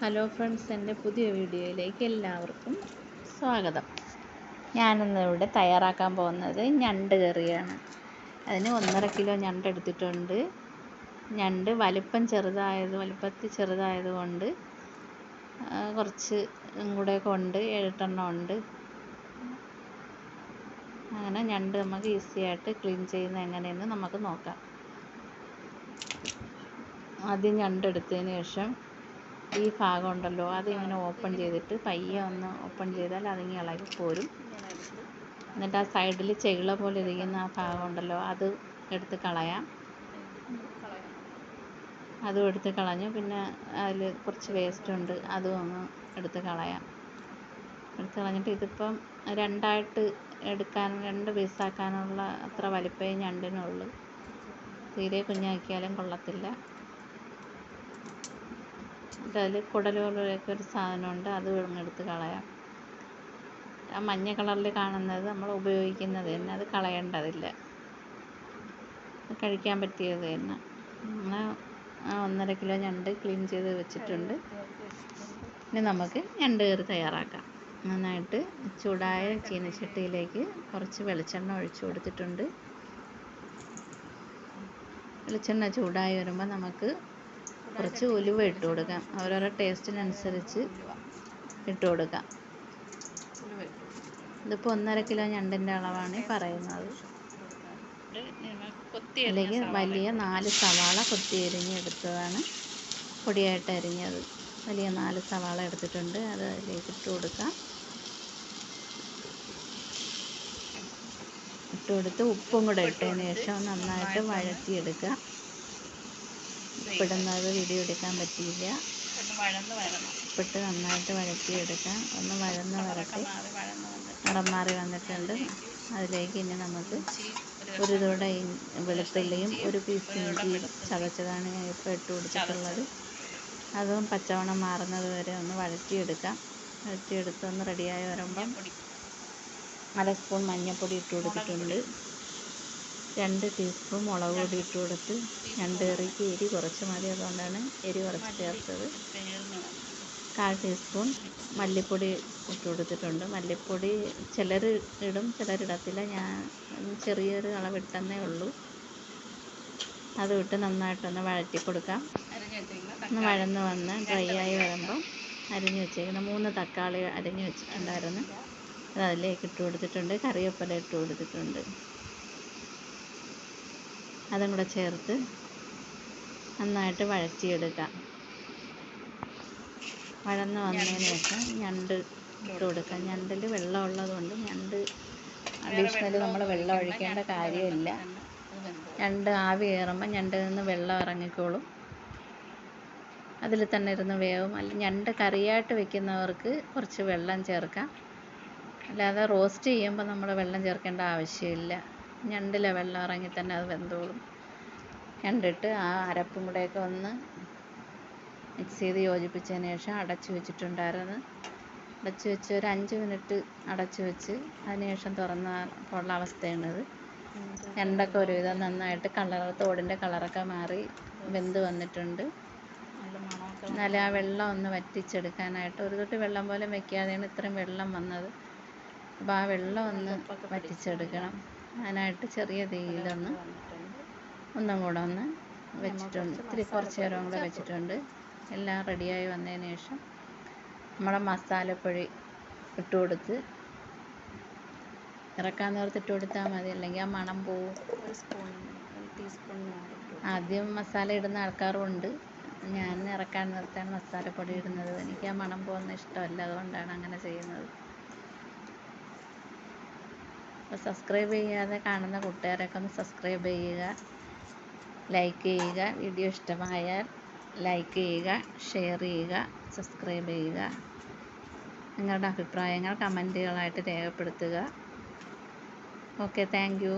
Hello friends, എൻ്റെ പുതിയ വീഡിയോയിലേക്ക് എല്ലാവർക്കും സ്വാഗതം. ഞാനിന്ന് ഇവിടെ തയ്യാറാക്കാൻ പോകുന്നത് ഞണ്ട് കറിയാണ്. അതിന് 1.5 കിലോ ഞണ്ട് എടുത്തിട്ടുണ്ട്. ഞണ്ട് വലിപ്പത്തിൽ ചെറുതായതുകൊണ്ട് കുറച്ച് കൂടെ ഉണ്ട്, 7 എണ്ണം ഉണ്ട്. അങ്ങനെ ഞണ്ട് നമുക്ക് ഈസിയായിട്ട് ക്ലീൻ ചെയ്യുന്നത് എങ്ങനെയെന്ന് നമുക്ക് നോക്കാം. ആദ്യം ഞണ്ട് എടുത്തതിന് ശേഷം ഈ ഭാഗം ഉണ്ടല്ലോ, അതിങ്ങനെ ഓപ്പൺ ചെയ്തിട്ട് പയ്യെ ഒന്ന് ഓപ്പൺ ചെയ്താൽ അതിങ്ങനെ ഇളകി പോരും. എന്നിട്ട് ആ സൈഡിൽ ചെകിള പോലെ ഇരിക്കുന്ന ആ ഭാഗം ഉണ്ടല്ലോ, അത് എടുത്ത് കളയാം. അതും എടുത്ത് കളഞ്ഞു. പിന്നെ അതിൽ കുറച്ച് വേസ്റ്റ് ഉണ്ട്, അതും ഒന്ന് എടുത്ത് കളയാം. എടുത്ത് കളഞ്ഞിട്ട് ഇതിപ്പം രണ്ടായിട്ട് എടുക്കാൻ, 2 പീസാക്കാനുള്ള അത്ര വലിപ്പമേ ഞണ്ടിനുള്ളൂ. തീരെ കുഞ്ഞാക്കിയാലും കൊള്ളത്തില്ല. അതിൽ കുടൽ പോലെയൊക്കെ ഒരു സാധനമുണ്ട്, അതും എടുത്ത് കളയാം. ആ മഞ്ഞ കളറിൽ കാണുന്നത് നമ്മൾ ഉപയോഗിക്കുന്നത് തന്നെ, അത് കളയേണ്ടതില്ല, കഴിക്കാൻ പറ്റിയത് തന്നെ. അങ്ങനെ 1.5 കിലോ ഞണ്ട് ക്ലീൻ ചെയ്ത് വെച്ചിട്ടുണ്ട്. ഇനി നമുക്ക് ഞണ്ട് കറി തയ്യാറാക്കാം. നന്നായിട്ട് ചൂടായ ചീനച്ചട്ടിയിലേക്ക് കുറച്ച് വെളിച്ചെണ്ണ ഒഴിച്ചു കൊടുത്തിട്ടുണ്ട്. വെളിച്ചെണ്ണ ചൂടായി വരുമ്പോൾ നമുക്ക് കുറച്ച് ഉലുവ ഇട്ട് കൊടുക്കാം. ഓരോരോ ടേസ്റ്റിനനുസരിച്ച് ഇട്ട് കൊടുക്കാം. ഇതിപ്പോൾ 1.5 കിലോ ഞണ്ടിൻ്റെ അളവാണ് പറയുന്നത്. അല്ലെങ്കിൽ വലിയ 4 സവാള കൊത്തി എരിഞ്ഞെടുത്തതാണ്, പൊടിയായിട്ട് അരിഞ്ഞത്. വലിയ 4 സവാള എടുത്തിട്ടുണ്ട്, അത് അതിലേക്ക് ഇട്ട് കൊടുക്കാം. ഇട്ട് കൊടുത്ത് ഉപ്പും കൂടെ ഇട്ടതിന് ശേഷം നന്നായിട്ട് വഴറ്റിയെടുക്കുക. ഉപ്പിടുന്നത് വീഡിയോ എടുക്കാൻ പറ്റിയില്ല. ഉപ്പിട്ട് നന്നായിട്ട് വഴറ്റിയെടുക്കാം. ഒന്ന് വഴന്ന് വരട്ടെ. നിറം മാറി വന്നിട്ടുണ്ട്. അതിലേക്ക് ഇനി നമുക്ക് ഒരു തുട വെളുത്തുള്ളിയും 1 പീസ് ഇഞ്ചിയും ചതച്ചതാണ് ഞാൻ ഇപ്പോൾ ഇട്ട് കൊടുത്തിട്ടുള്ളത്. അതും പച്ചമണം മാറുന്നത് വരെ ഒന്ന് വഴറ്റിയെടുക്കാം. വഴറ്റിയെടുത്ത് ഒന്ന് റെഡിയായി വരുമ്പം 1 സ്പൂൺ മഞ്ഞൾപ്പൊടി ഇട്ട് കൊടുത്തിട്ടുണ്ട്. 2 ടീസ്പൂൺ മുളക് പൊടി ഇട്ട് കൊടുത്ത്. ഞണ്ട് കറിക്ക് എരി കുറച്ച് മതി, അതുകൊണ്ടാണ് എരി കുറച്ച് ചേർത്തത്. 1/4 ടീസ്പൂൺ മല്ലിപ്പൊടി ഇട്ട് കൊടുത്തിട്ടുണ്ട്. മല്ലിപ്പൊടി ചിലർ ഇടും, ചിലരിടത്തില്ല. ഞാൻ ചെറിയൊരു അളവിട്ടെന്നേ ഉള്ളൂ. അതും ഇട്ട് നന്നായിട്ടൊന്ന് വഴറ്റി കൊടുക്കാം. ഒന്ന് വഴന്ന് വന്ന് ഡ്രൈ ആയി വരുമ്പം അരിഞ്ഞ് വെച്ചേക്കുന്ന 3 തക്കാളി അരിഞ്ഞ് വെച്ചിട്ടുണ്ടായിരുന്നു, അത് അതിലേക്ക് ഇട്ട് കൊടുത്തിട്ടുണ്ട്. കറിവേപ്പില ഇട്ട് കൊടുത്തിട്ടുണ്ട്. അതും കൂടെ ചേർത്ത് നന്നായിട്ട് വഴറ്റിയെടുക്കാം. വഴന്ന് വന്നതിന് ശേഷം ഞണ്ട് ഇട്ട് കൊടുക്കാം. ഞണ്ടിൽ വെള്ളം ഉള്ളതുകൊണ്ട് ഞണ്ട് അഡീഷണലി നമ്മൾ വെള്ളം ഒഴിക്കേണ്ട കാര്യമില്ല. ഞണ്ട് ആവി കയറുമ്പോൾ ഞണ്ടിൽ നിന്ന് വെള്ളം ഇറങ്ങിക്കോളും, അതിൽ തന്നെ ഇരുന്ന് വേവും. ഞണ്ട് കറിയായിട്ട് വെക്കുന്നവർക്ക് കുറച്ച് വെള്ളം ചേർക്കാം. അല്ലാതെ റോസ്റ്റ് ചെയ്യുമ്പോൾ നമ്മൾ വെള്ളം ചേർക്കേണ്ട ആവശ്യമില്ല. ഞണ്ടിലെ വെള്ളം ഇറങ്ങി തന്നെ അത് വെന്തോളും. ഞണ്ടിട്ട് ആ അരപ്പും കൂടെയൊക്കെ ഒന്ന് മിക്സ് ചെയ്ത് യോജിപ്പിച്ചതിന് ശേഷം അടച്ചു വെച്ചിട്ടുണ്ടായിരുന്നു. അടച്ചു വെച്ച് ഒരു 5 മിനിറ്റ് അടച്ചു വെച്ച് അതിന് ശേഷം തുറന്നാൽ ഉള്ള അവസ്ഥയാണിത്. ഞണ്ടൊക്കെ ഒരുവിധം നന്നായിട്ട് തോടിൻ്റെ കളറൊക്കെ മാറി വെന്ത് വന്നിട്ടുണ്ട്. എന്നാലും ആ വെള്ളം ഒന്ന് വറ്റിച്ചെടുക്കാനായിട്ട്, ഒരു തൊട്ട് വെള്ളം പോലെ വെക്കാതെയാണ് ഇത്രയും വെള്ളം വന്നത്. അപ്പോൾ ആ വെള്ളം ഒന്ന് വറ്റിച്ചെടുക്കണം. അതിനായിട്ട് ചെറിയ തീയിലൊന്നും കൂടെ ഒന്ന് വെച്ചിട്ടുണ്ട്. കുറച്ച് നേരം കൂടെ വെച്ചിട്ടുണ്ട്. എല്ലാം റെഡിയായി വന്നതിന് ശേഷം നമ്മളെ മസാലപ്പൊടി ഇട്ട് കൊടുത്ത് ഇറക്കാൻ നേരത്ത് ഇട്ട് കൊടുത്താൽ മതി, അല്ലെങ്കിൽ ആ മണം പോവും. 1 ടീസ്പൂൺ ആദ്യം മസാല ഇടുന്ന ആൾക്കാരും ഉണ്ട്. ഞാൻ ഇറക്കാൻ നേരത്താണ് മസാലപ്പൊടി ഇടുന്നത്. എനിക്ക് ആ മണം പോകുന്ന ഇഷ്ടമല്ല, അതുകൊണ്ടാണ് അങ്ങനെ ചെയ്യുന്നത്. അപ്പോൾ സബ്സ്ക്രൈബ് ചെയ്യാതെ കാണുന്ന കൂട്ടുകാരൊക്കെ ഒന്ന് സബ്സ്ക്രൈബ് ചെയ്യുക, ലൈക്ക് ചെയ്യുക. വീഡിയോ ഇഷ്ടമായാൽ ലൈക്ക് ചെയ്യുക, ഷെയർ ചെയ്യുക, സബ്സ്ക്രൈബ് ചെയ്യുക. നിങ്ങളുടെ അഭിപ്രായങ്ങൾ കമൻറ്റുകളായിട്ട് രേഖപ്പെടുത്തുക. Okay, thank you.